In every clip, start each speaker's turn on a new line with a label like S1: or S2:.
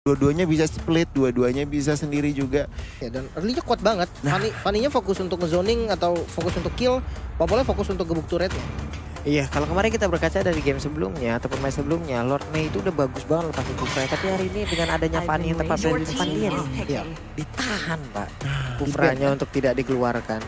S1: Dua-duanya bisa split, dua-duanya bisa sendiri juga.
S2: Ya, dan early-nya kuat banget. Fanny-nya fokus untuk nge-zoning atau fokus untuk kill. Popolnya fokus untuk gebuk turretnya.
S3: Iya, kalau kemarin kita berkaca dari game sebelumnya ataupun match sebelumnya, Lord Mei itu udah bagus banget lepasin Kufra. Tapi hari ini dengan adanya Fanny yang tepat berada di depan dia nih, ditahan Pak Kufranya untuk tidak dikeluarkan.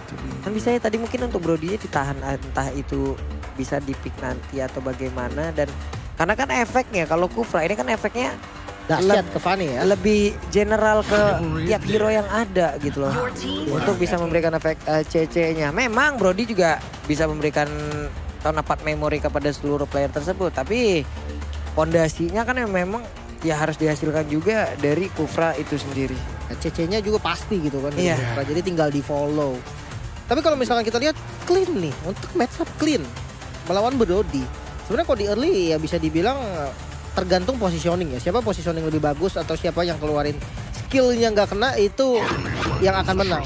S3: Kan bisa ya tadi mungkin untuk Brody ditahan, entah itu bisa di-pick nanti atau bagaimana. Dan karena kan efeknya kalau Kufra ini kan efeknya
S2: dahsyat ke Fanny ya.
S3: lebih general ke tiap hero yang ada gitu loh. Untuk bisa memberikan efek CC-nya. Memang Brody juga bisa memberikan tahun dapat memori kepada seluruh player tersebut. Tapi fondasinya kan yang memang ya harus dihasilkan juga dari Kufra itu sendiri.
S2: CC-nya juga pasti gitu kan.
S3: Iya.
S2: Kufra, jadi tinggal di follow. Tapi kalau misalkan kita lihat clean nih. Untuk match up clean. Melawan Brody. Sebenarnya kalau di early ya bisa dibilang tergantung positioning ya. Siapa positioning lebih bagus atau siapa yang keluarin skillnya nggak kena itu yang akan menang.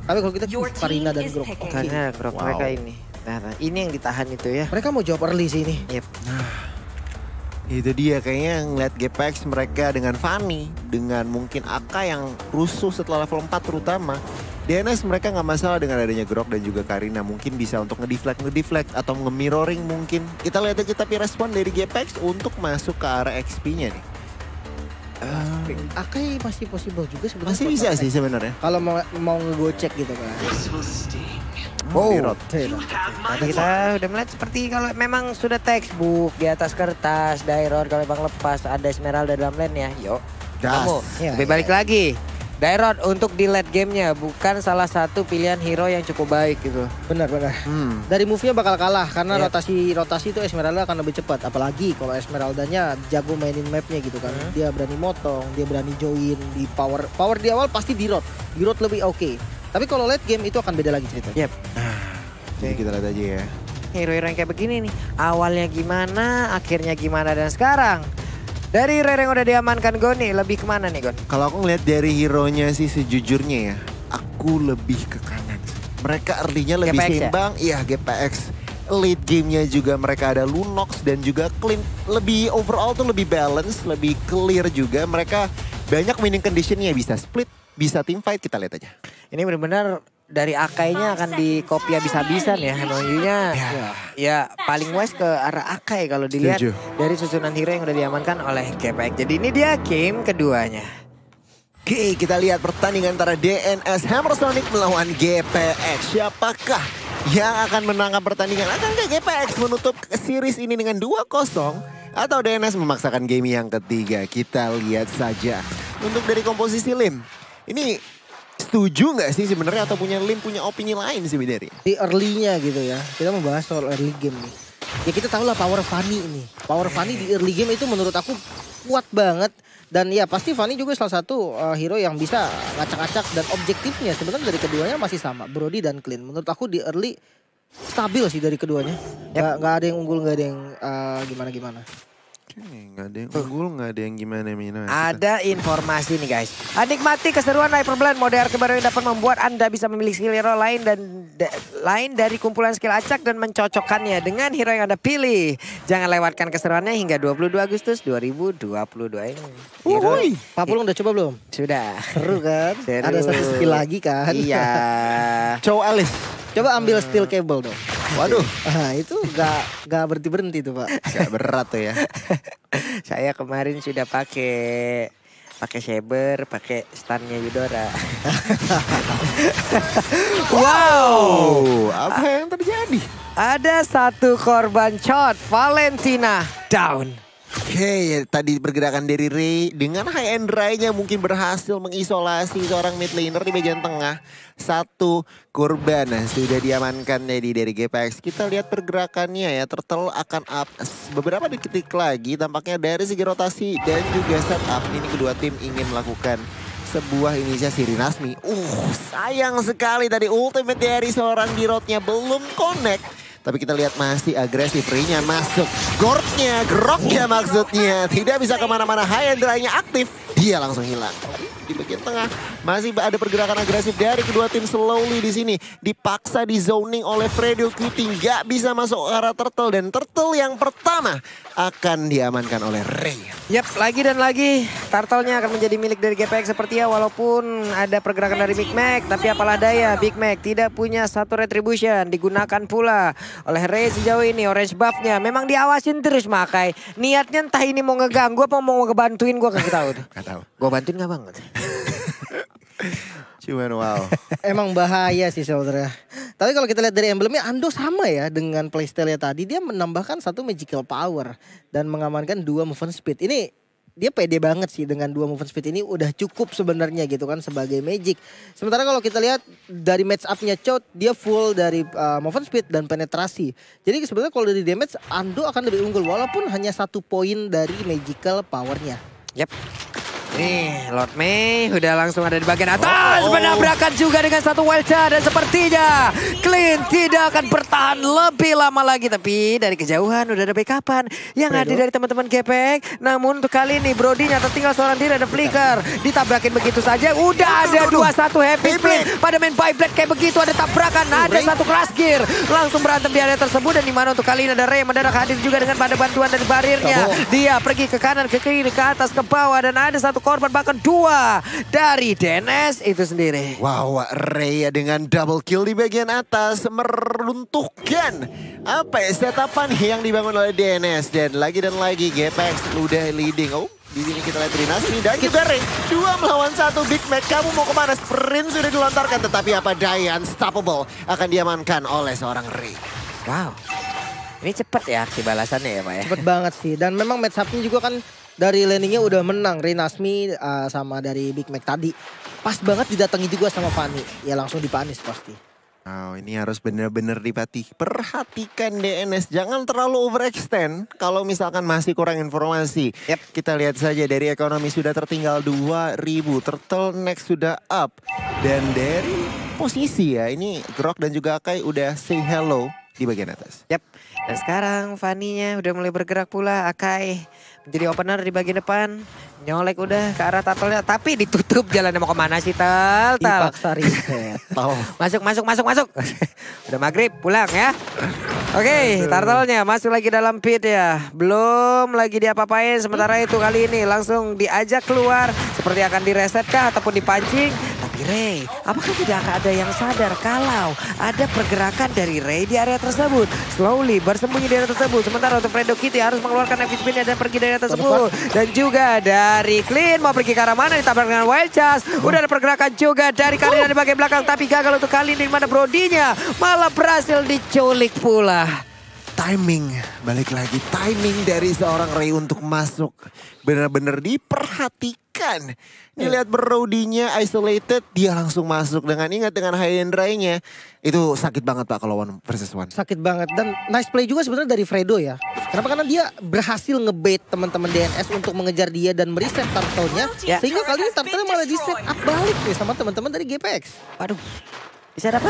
S2: Tapi kalau kita Karina dan Grok.
S3: Karena Grok mereka ini. Nah, ini yang ditahan itu ya.
S2: Mereka mau jawab early sih ini.
S3: Yep.
S1: Itu dia kayaknya ngeliat GPX mereka dengan Fanny, dengan mungkin Aka yang rusuh setelah level 4 terutama. DNS mereka nggak masalah dengan adanya Grok dan juga Karina. Mungkin bisa untuk ngedeflect atau nge-mirroring mungkin. Kita lihat aja tapi respon dari GPX untuk masuk ke arah XP-nya nih.
S2: Akai masih possible juga sebenarnya.
S1: Masih bisa sih sebenarnya.
S2: Kalau mau ngegocek gitu kan.
S1: Wow.
S3: Tadi kita udah melihat seperti kalau memang sudah textbook di atas kertas, Dairor kalau memang lepas ada Esmeralda dalam lane ya. Yuk. Kamu lebih balik lagi. Dairor untuk di late gamenya bukan salah satu pilihan hero yang cukup baik gitu.
S2: Benar. Dari move-nya bakal kalah karena rotasi itu Esmeralda akan lebih cepat. Apalagi kalau Esmeraldanya jago mainin mapnya gitu kan. Dia berani motong, dia berani join di power di awal pasti di road lebih oke. Tapi kalau late game itu akan beda lagi ceritanya.
S3: Yep.
S1: Jadi kita lihat aja ya.
S3: Hero-hero yang kayak begini nih, awalnya gimana, akhirnya gimana, dan sekarang dari hero yang udah diamankan Gon nih, lebih kemana nih Gon?
S1: Kalau aku ngeliat dari hero-nya sih sejujurnya ya, aku lebih ke kanan. Mereka early-nya lebih
S3: GPX
S1: seimbang, iya GPX. Late game-nya juga mereka ada Lunox dan juga clean. Lebih overall tuh lebih balance, lebih clear juga. Mereka banyak winning condition-nya, bisa split, bisa team fight, kita lihat aja.
S3: Ini benar-benar dari Akai-nya akan dikopi habis-habisan ya. MOU-nya ya paling wise ke arah Akai kalau dilihat dari susunan hero yang udah diamankan oleh GPX. Jadi ini dia game keduanya.
S1: Oke, kita lihat pertandingan antara DNS Hammer Sonic melawan GPX. Siapakah yang akan menangkan pertandingan? Akankah GPX menutup series ini dengan 2-0? Atau DNS memaksakan game yang ketiga? Kita lihat saja. Untuk dari komposisi Lim, ini setuju nggak sih sebenarnya atau punya opini lain sih dari?
S2: Di early-nya gitu ya. Kita membahas soal early game nih. Ya kita tahu lah power Fanny ini. Power Fanny di early game itu menurut aku kuat banget. Dan ya pasti Fanny juga salah satu hero yang bisa ngacak-ngacak. Dan objektifnya sebenarnya dari keduanya masih sama. Brody dan Clean. Menurut aku di early stabil sih dari keduanya. Nggak ada yang unggul, nggak ada yang gimana-gimana.
S1: Nggak ada yang unggul, nggak ada yang gimana.
S3: Ada informasi nih guys. Nikmati keseruan Hyperblend mode arcade baru yang dapat membuat Anda bisa memilih skill hero lain lain dari kumpulan skill acak dan mencocokkannya dengan hero yang Anda pilih. Jangan lewatkan keseruannya hingga 22 Agustus 2022 ini.
S2: Pak Pulung udah coba belum?
S3: Sudah.
S2: Seru kan?
S3: Seru.
S2: Ada satu skill lagi kan?
S3: Iya.
S2: Coba Alice. Coba ambil steel cable dong.
S1: Waduh.
S2: Itu gak berhenti tuh Pak.
S1: Gak berat tuh ya.
S3: Saya kemarin sudah pakai saber, pakai stunnya Yudora.
S1: Wow, apa yang terjadi?
S3: Ada satu korban shot, Valentina down.
S1: Oke, tadi pergerakan dari Ray dengan high and dry-nya mungkin berhasil mengisolasi seorang mid laner di bagian tengah. Satu korban sudah diamankan dari GPX. Kita lihat pergerakannya ya, Turtle akan up beberapa detik lagi. Tampaknya dari segi rotasi dan juga setup ini kedua tim ingin melakukan sebuah inisiasi Rinasmi. Sayang sekali tadi ultimate dari seorang Girothnya belum connect. Tapi kita lihat masih agresif, Ray-nya masuk. Groknya maksudnya. Tidak bisa kemana-mana, high and dry-nya aktif. Dia langsung hilang. di bagian tengah. Masih ada pergerakan agresif dari kedua tim. Slowly di sini dipaksa di zoning oleh Fredo Cutie. Nggak bisa masuk ke arah Turtle. Dan Turtle yang pertama akan diamankan oleh Ray.
S3: Yap, lagi dan lagi Turtle-nya akan menjadi milik dari GPX seperti ya. Walaupun ada pergerakan dari Big Mac, tapi apalah daya, Big Mac tidak punya satu retribution. Digunakan pula oleh Ray sejauh ini. Orange buff-nya memang diawasin terus Makai. Niatnya entah ini mau ngeganggu apa mau ngebantuin, gue kagak tahu tuh.
S1: Gak tahu.
S3: Gue bantuin gak banget.
S1: Cuman wow.
S2: Emang bahaya sih saudara. Tapi kalau kita lihat dari emblemnya, Ando sama ya dengan playstyle-nya tadi. Dia menambahkan satu magical power dan mengamankan 2 movement speed. Ini dia pede banget sih dengan 2 movement speed ini, udah cukup sebenarnya gitu kan sebagai magic. Sementara kalau kita lihat dari match up-nya Chout, dia full dari movement speed dan penetrasi. Jadi sebenarnya kalau dari damage, Ando akan lebih unggul walaupun hanya 1 poin dari magical power-nya.
S3: Yap. Nih, Lord May udah langsung ada di bagian atas. Menabrakan juga dengan satu wild shot. Dan sepertinya Clean tidak akan bertahan lebih lama lagi. Tapi dari kejauhan udah ada backupan yang ada dari teman-teman GPX. Namun untuk kali ini Brody-nya tertinggal seorang diri, ada flicker. Ditabrakin begitu saja. Udah ada 2-1 heavy spin. Pada main Beyblade kayak begitu ada tabrakan. Ada satu crash gear. Langsung berantem di area tersebut. Dan dimana untuk kali ini ada Ray mendadak hadir juga dengan pada bantuan dari barirnya. Dia pergi ke kanan, ke kiri, ke atas, ke bawah. Dan ada satu korban, bahkan 2 dari DNS itu sendiri.
S1: Wow, Ray dengan double kill di bagian atas meruntuhkan apa ya setapan yang dibangun oleh DNS. Dan lagi GPX udah leading. Oh, di sini kita lihat Rinasmi dan juga Ray 2 melawan 1. Big Mac, kamu mau kemana? Sprint sudah dilontarkan, tetapi apa daya unstoppable akan diamankan oleh seorang Ray.
S3: Wow, ini cepet ya aksi balasannya ya Pak ya.
S2: Cepet banget sih. Dan memang match up-nya juga kan dari landingnya udah menang. Rinasmi sama dari Big Mac tadi. Pas banget didatangi juga sama Fanny. Ya langsung dipanis pasti.
S1: Oh, ini harus benar-benar perhatikan DNS. Jangan terlalu overextend kalau misalkan masih kurang informasi.
S3: Yep.
S1: Kita lihat saja dari ekonomi sudah tertinggal 2.000. Turtle next sudah up. Dan dari posisi ya, ini Grok dan juga Akai udah say hello di bagian atas.
S3: Yap. Dan sekarang Fanny-nya udah mulai bergerak pula. Akai menjadi opener di bagian depan. Nyolek udah ke arah Turtle-nya. Tapi ditutup jalannya, mau kemana sih Tal?
S2: Dipaksa reset.
S3: Masuk. Udah maghrib pulang ya. Oke, Turtle-nya masuk lagi dalam pit ya. Belum lagi diapa-apain. Sementara itu kali ini langsung diajak keluar. Seperti akan direset kah ataupun dipancing. Tapi Ray, apakah tidak akan ada yang sadar kalau ada pergerakan dari Ray di area tersebut? Slowly bersembunyi di area tersebut. Sementara untuk Fredo Kitty harus mengeluarkan heavy spin-nya dan pergi dari area tersebut. Dan juga dari Clean mau pergi ke arah mana, ditabrak dengan Wild Chas. Udah ada pergerakan juga dari Karina di bagian belakang. Tapi gagal untuk kali ini, di mana Brody-nya malah berhasil diculik pula.
S1: Timing, balik lagi timing dari seorang Ray untuk masuk benar-benar diperhatikan. Ini lihat Brody-nya isolated, dia langsung masuk dengan high end Ray-nya. Itu sakit banget Pak kalau 1 versus 1.
S2: Sakit banget. Dan nice play juga sebenarnya dari Fredo ya. Kenapa? Karena dia berhasil ngebait teman-teman DNS untuk mengejar dia dan mereset Turtle-nya.
S3: Ya.
S2: Sehingga kali ini Turtle malah di set up balik nih sama teman-teman dari GPX.
S3: Waduh, bisa ada apa?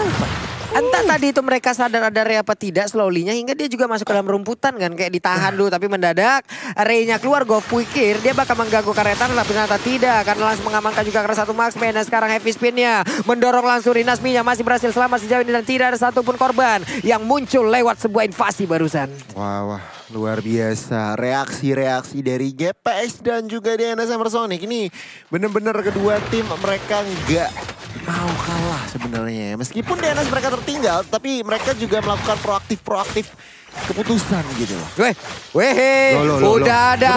S3: Entah tadi itu mereka sadar ada Ray apa tidak slowly-nya hingga dia juga masuk ke dalam rumputan kan. Kayak ditahan dulu tapi mendadak Ray-nya keluar, gue pikir dia bakal mengganggu karetan tapi ternyata tidak. Karena langsung mengamankan juga karena satu marksman. Dan sekarang heavy spin-nya mendorong langsung Rinasmi-nya masih berhasil selamat sejauh ini. Dan tidak ada satupun korban yang muncul lewat sebuah invasi barusan.
S1: Wah, luar biasa. Reaksi-reaksi dari GPX dan juga DNS Emersonic. Ini benar-benar kedua tim mereka nggak mau kalah sebenarnya. Meskipun DNS mereka tertinggal, tapi mereka juga melakukan proaktif keputusan gitu loh.
S3: Udah ada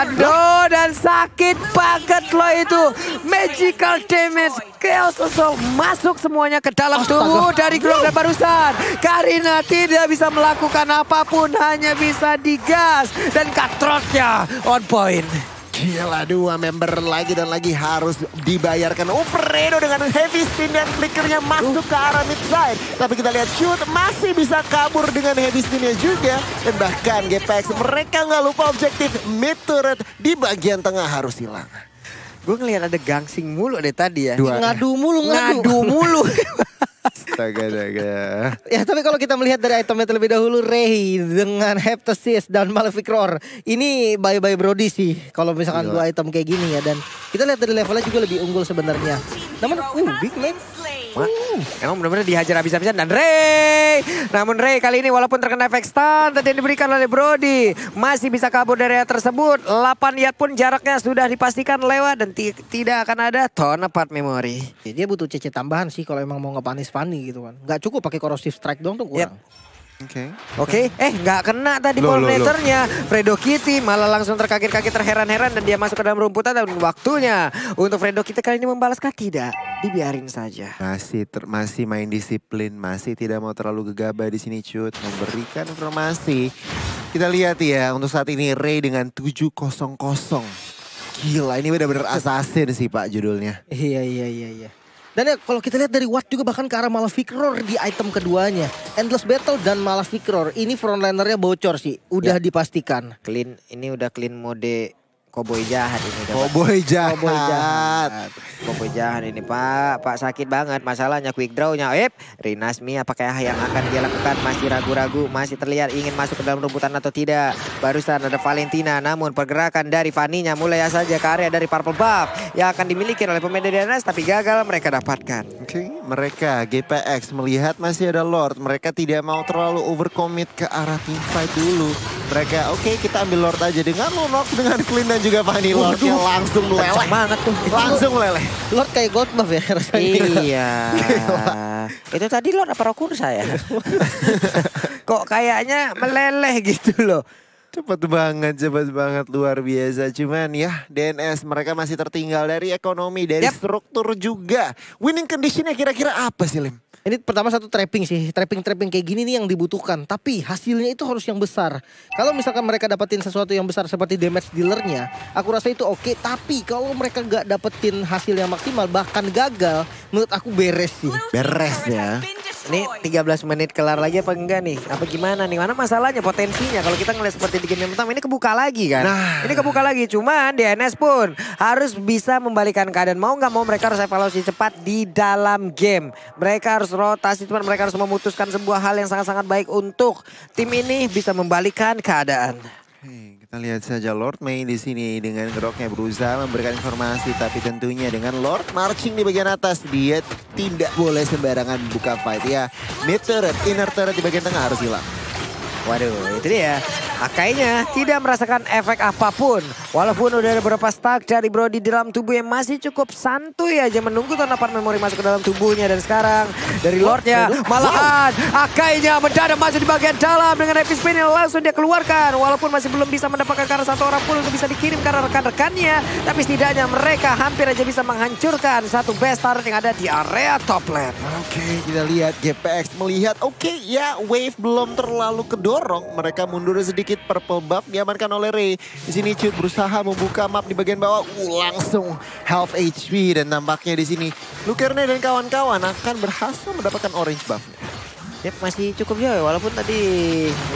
S3: Ando dan sakit banget loh itu. Magical damage, chaos assault masuk semuanya ke dalam tubuh dari Grok dan barusan. Karina tidak bisa melakukan apapun, hanya bisa digas dan Cutthroat-nya on point.
S1: Gila, 2 member lagi dan lagi harus dibayarkan. Fredo dengan heavy spin dan flickernya masuk ke arah mid side. Tapi kita lihat shoot masih bisa kabur dengan heavy spinnya juga. Dan bahkan GPX mereka nggak lupa objektif mid turret di bagian tengah harus hilang.
S3: Gue ngeliat ada gangsing mulu deh tadi ya.
S2: Ngadu mulu.
S1: Astaga.
S2: Ya tapi kalau kita melihat dari itemnya terlebih dahulu, Ray dengan Heptasis dan Malefic Roar, ini bye-bye Brody sih kalau misalkan dua item kayak gini ya. Dan kita lihat dari levelnya juga lebih unggul sebenarnya. Namun big man.
S3: Emang benar-benar dihajar habis-habisan dan Ray. Namun Ray kali ini walaupun terkena efek stun tadi yang diberikan oleh Brody, masih bisa kabur dari area tersebut. 8 yard pun jaraknya sudah dipastikan lewat dan tidak akan ada Torn Apart Memory.
S2: Ya, dia butuh CC tambahan sih kalau emang mau ngepanis Fanny gitu kan. Gak cukup pakai corrosive strike doang tuh kurang.
S3: Oke, nggak kena tadi pollinatornya. Fredo Kitty malah langsung terkaget-kaget, terheran-heran dan dia masuk ke dalam rumputan. Dan waktunya untuk Fredo Kitty kali ini membalaskah? Tidak, dibiarin saja.
S1: Masih main disiplin, masih tidak mau terlalu gegabah di sini Cut, memberikan informasi. Kita lihat ya untuk saat ini Ray dengan 700. Gila, ini benar-benar assassin sih Pak judulnya.
S2: Iya. Dan ya kalau kita lihat dari Watt juga bahkan ke arah Malefic Roar di item keduanya. Endless Battle dan Malefic Roar. Ini frontlinernya bocor sih. Udah dipastikan.
S3: Clean, ini udah clean mode Cowboy jahat ini.
S1: Cowboy jahat.
S3: Cowboy jahat ini Pak. Pak sakit banget masalahnya quick draw-nya. Rinasmi apakah yang akan dia lakukan? Masih ragu-ragu, masih terlihat ingin masuk ke dalam rumputan atau tidak. Barusan ada Valentina, namun pergerakan dari Fanny-nya mulai saja ke area dari Purple Buff yang akan dimiliki oleh pemain dari DNS tapi gagal mereka dapatkan.
S1: Oke, mereka GPX melihat masih ada Lord. Mereka tidak mau terlalu overcommit ke arah teamfight dulu. Mereka kita ambil Lord aja dengan Lunox dengan Clean dan juga Fanny. Lordnya langsung meleleh.
S3: Banget tuh.
S1: Langsung meleleh.
S2: Lord kayak gold buff ya rasanya.
S3: Iya. Itu tadi Lord apa Rokursa ya? Kok kayaknya meleleh gitu loh.
S1: Cepat banget, luar biasa. Cuman ya DNS mereka masih tertinggal dari ekonomi, dari struktur juga. Winning conditionnya kira-kira apa sih Lim?
S2: Ini pertama satu trapping sih. Trapping kayak gini nih yang dibutuhkan. Tapi hasilnya itu harus yang besar. Kalau misalkan mereka dapetin sesuatu yang besar seperti damage dealernya, aku rasa itu oke. Tapi kalau mereka gak dapetin hasil yang maksimal, bahkan gagal, menurut aku beres sih.
S1: Beres ya.
S3: Ini 13 menit kelar lagi apa enggak nih? Apa gimana nih? Mana masalahnya potensinya? Kalau kita ngeliat seperti di game yang pertama ini kebuka lagi kan? Ini kebuka lagi. Cuman DNS pun harus bisa membalikan keadaan. Mau nggak mau mereka harus evaluasi cepat di dalam game. Mereka harus rotasi, cuman mereka harus memutuskan sebuah hal yang sangat-sangat baik untuk tim ini bisa membalikan keadaan.
S1: Kita lihat saja Lord May di sini dengan geroknya berusaha memberikan informasi, tapi tentunya dengan Lord marching di bagian atas dia tidak boleh sembarangan buka fight ya. Mid turret, inner turret di bagian tengah harus hilang.
S3: Waduh, itu dia. Akainya tidak merasakan efek apapun. Walaupun udah ada beberapa stack dari Brody di dalam tubuh yang masih cukup santuy aja menunggu Torn Apart Memory masuk ke dalam tubuhnya. Dan sekarang dari Lordnya malahan Akainya mendadak masuk di bagian dalam dengan epic spin yang langsung dia keluarkan. Walaupun masih belum bisa mendapatkan karena satu orang pun untuk bisa dikirim karena rekan-rekannya. Tapi setidaknya mereka hampir aja bisa menghancurkan satu best turret yang ada di area top lane.
S1: Oke, kita lihat GPX melihat ya wave belum terlalu kedorong. Mereka mundur sedikit. Purple buff diamankan oleh Ray. Di sini Cut berusaha membuka map di bagian bawah. Langsung half HP dan nampaknya di sini Lukerne dan kawan-kawan akan berhasil mendapatkan orange buff.
S3: Masih cukup jauh walaupun tadi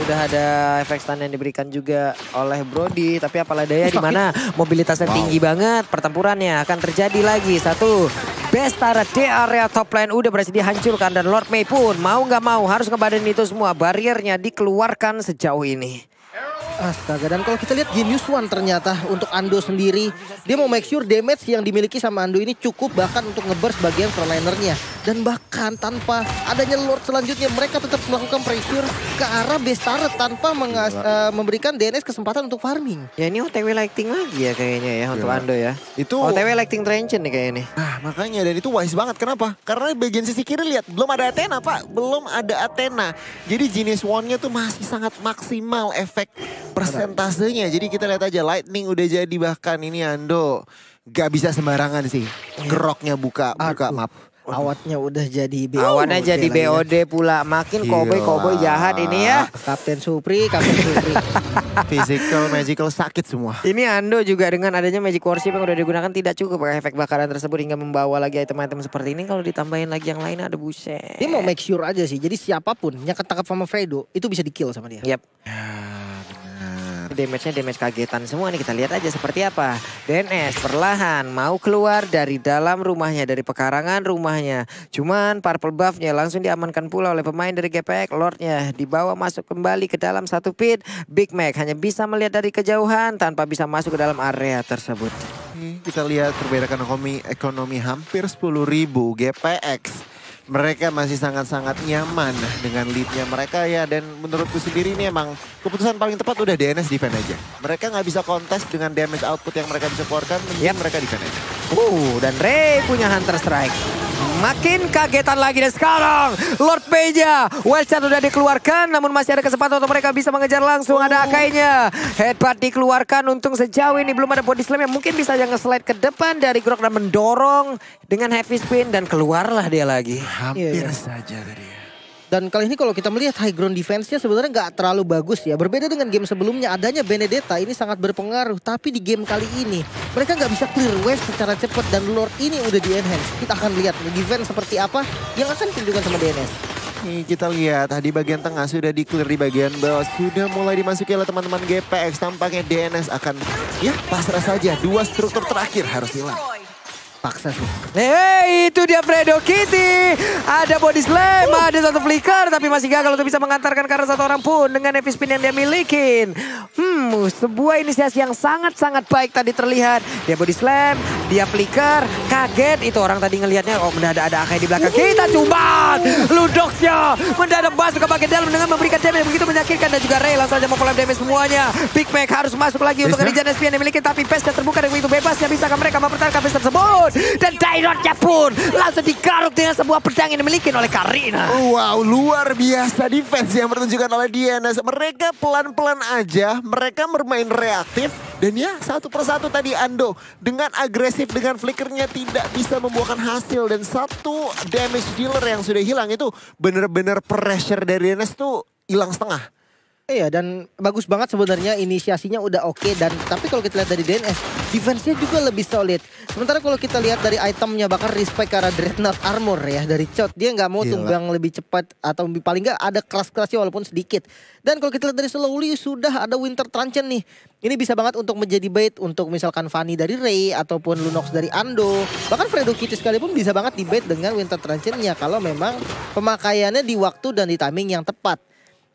S3: udah ada efek stun yang diberikan juga oleh Brody. Tapi apalah daya di mana mobilitasnya tinggi banget. Pertempurannya akan terjadi lagi. Satu best turret di area top lane udah berhasil dihancurkan. Dan Lord May pun mau nggak mau harus ngebadan itu semua. Barriernya dikeluarkan sejauh ini.
S2: Astaga, dan kalau kita lihat Genius One ternyata untuk Ando sendiri, dia mau make sure damage yang dimiliki sama Ando ini cukup bahkan untuk ngeburst bagian frontlinernya. Dan bahkan tanpa adanya Lord selanjutnya mereka tetap melakukan pressure ke arah base turret tanpa memberikan DNS kesempatan untuk farming.
S3: Ya ini OTW lighting lagi ya kayaknya ya untuk Ando ya.
S1: Itu
S3: OTW lighting Trenchen nih kayaknya nih.
S1: Nah makanya dan itu wise banget. Kenapa? Karena bagian sisi kiri lihat belum ada Athena Pak. Belum ada Athena. Jadi Genius One-nya tuh masih sangat maksimal efek persentasenya. Jadi kita lihat aja lightning udah jadi, bahkan ini Ando gak bisa sembarangan sih. Geroknya buka map.
S2: Awatnya udah jadi BOD.
S3: Awatnya jadi BOD pula. Makin cowboy jahat ini ya.
S2: Kapten Supri.
S1: Physical, magical sakit semua.
S3: Ini Ando juga dengan adanya magic worship yang udah digunakan tidak cukup efek bakaran tersebut hingga membawa lagi item-item seperti ini. Kalau ditambahin lagi yang lain ada buset.
S2: Dia mau make sure aja sih. Jadi siapapun yang ketangkap sama Fredo itu bisa di kill sama dia.
S3: Yap. damage-nya damage kagetan semua nih. Kita lihat aja seperti apa. DNS perlahan mau keluar dari dalam rumahnya, dari pekarangan rumahnya. Cuman purple buff-nya langsung diamankan pula oleh pemain dari GPX. Lordnya dibawa masuk kembali ke dalam satu pit. Big Mac hanya bisa melihat dari kejauhan tanpa bisa masuk ke dalam area tersebut.
S1: Kita lihat perbedaan ekonomi hampir 10.000 GPX. Mereka masih sangat-sangat nyaman dengan leadnya mereka ya. Dan menurutku sendiri ini emang keputusan paling tepat udah DNS defend aja. Mereka nggak bisa kontes dengan damage output yang mereka bisa keluarkan. Mending mereka defend aja.
S3: Dan Ray punya Hunter Strike. Makin kagetan lagi dan sekarang Lord Peja. Wildcard udah dikeluarkan namun masih ada kesempatan untuk mereka bisa mengejar langsung. Ada Akainya. Headbutt dikeluarkan, untung sejauh ini belum ada body slam yang mungkin bisa yang nge-slide ke depan dari Grok dan mendorong dengan heavy spin dan keluarlah dia lagi.
S1: Hampir saja tadi.
S2: Dan kali ini kalau kita melihat high ground defense-nya sebenarnya nggak terlalu bagus ya. Berbeda dengan game sebelumnya, adanya Benedetta ini sangat berpengaruh. Tapi di game kali ini mereka nggak bisa clear wave secara cepat dan Lord ini udah di enhance. Kita akan lihat defense seperti apa yang akan ditunjukkan sama DNS.
S1: Nih kita lihat di bagian tengah sudah di clear, di bagian bawah sudah mulai dimasuki oleh teman-teman GPX. Tampaknya DNS akan ya pasrah saja. 2 struktur terakhir harus hilang.
S2: Paksa sih.
S3: Itu dia Fredo Kitty. Ada body slam, ada satu flicker. Tapi masih gagal untuk bisa mengantarkan karena satu orang pun dengan heavy spin yang dia milikin. Sebuah inisiasi yang sangat-sangat baik tadi terlihat. Dia body slam, dia flicker, kaget. Itu orang tadi ngelihatnya, oh mendadak ada Akai di belakang. Kita cuman Ludoxnya mendadak masuk ke bagian dalam dengan memberikan damage yang begitu menyakitkan. Dan juga Ray langsung saja mau collab damage semuanya. Big Mac harus masuk lagi untuk ngejar SP yang dimiliki. Tapi pace terbuka dan begitu bebasnya bisakah mereka mempertahankan pace tersebut. Dan Dynotnya pun langsung digaruk dengan sebuah pedang yang dimiliki oleh Karina.
S1: Wow, luar biasa defense yang ditunjukkan oleh DNS. Mereka pelan-pelan aja, mereka bermain reaktif. Dan ya satu persatu tadi Ando dengan agresif, dengan flickernya tidak bisa membuahkan hasil. Dan satu damage dealer yang sudah hilang itu bener-bener pressure dari DNS tuh hilang setengah.
S2: Iya, dan bagus banget sebenarnya inisiasinya udah oke. Dan tapi kalau kita lihat dari DNS, defense-nya juga lebih solid. Sementara kalau kita lihat dari itemnya, bahkan respect karena Dreadnought Armor ya dari Chot. Dia nggak mau tumbang lebih cepat atau paling nggak ada keras-kerasnya walaupun sedikit. Dan kalau kita lihat dari Slowly sudah ada Winter Truncheon nih. Ini bisa banget untuk menjadi bait untuk misalkan Fanny dari Ray ataupun Lunox dari Ando. Bahkan Fredo Kitty sekalipun bisa banget di bait dengan Winter Truncheon-nya kalau memang pemakaiannya di waktu dan di timing yang tepat.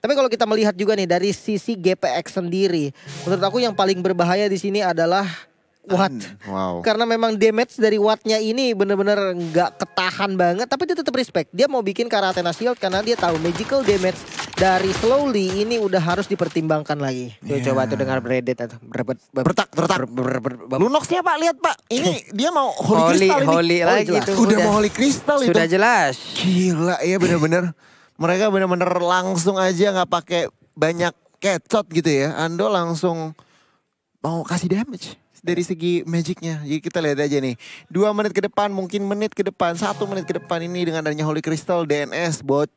S2: Tapi kalau kita melihat juga nih dari sisi GPX sendiri, menurut aku yang paling berbahaya di sini adalah Watt.
S1: Wow.
S2: Karena memang damage dari Wattnya ini bener-bener nggak ketahan banget, tapi dia tetap respect. Dia mau bikin Karatena Shield karena dia tahu magical damage dari Slowly ini udah harus dipertimbangkan lagi.
S3: Tuh coba tuh dengar Bredet atau
S1: Bertak. Lunoxnya Pak, lihat Pak. Ini dia mau Holy Crystal ini.
S3: Holy lagi
S2: jelas.
S3: tuh.
S1: Udah mau Holy Crystal itu.
S3: Sudah jelas.
S1: Gila ya bener-bener. Mereka bener-bener langsung aja nggak pakai banyak kecot gitu ya. Ando langsung mau kasih damage dari segi magicnya. Jadi kita lihat aja nih. 2 menit ke depan, mungkin menit ke depan, 1 menit ke depan ini dengan adanya Holy Crystal DNS bocor.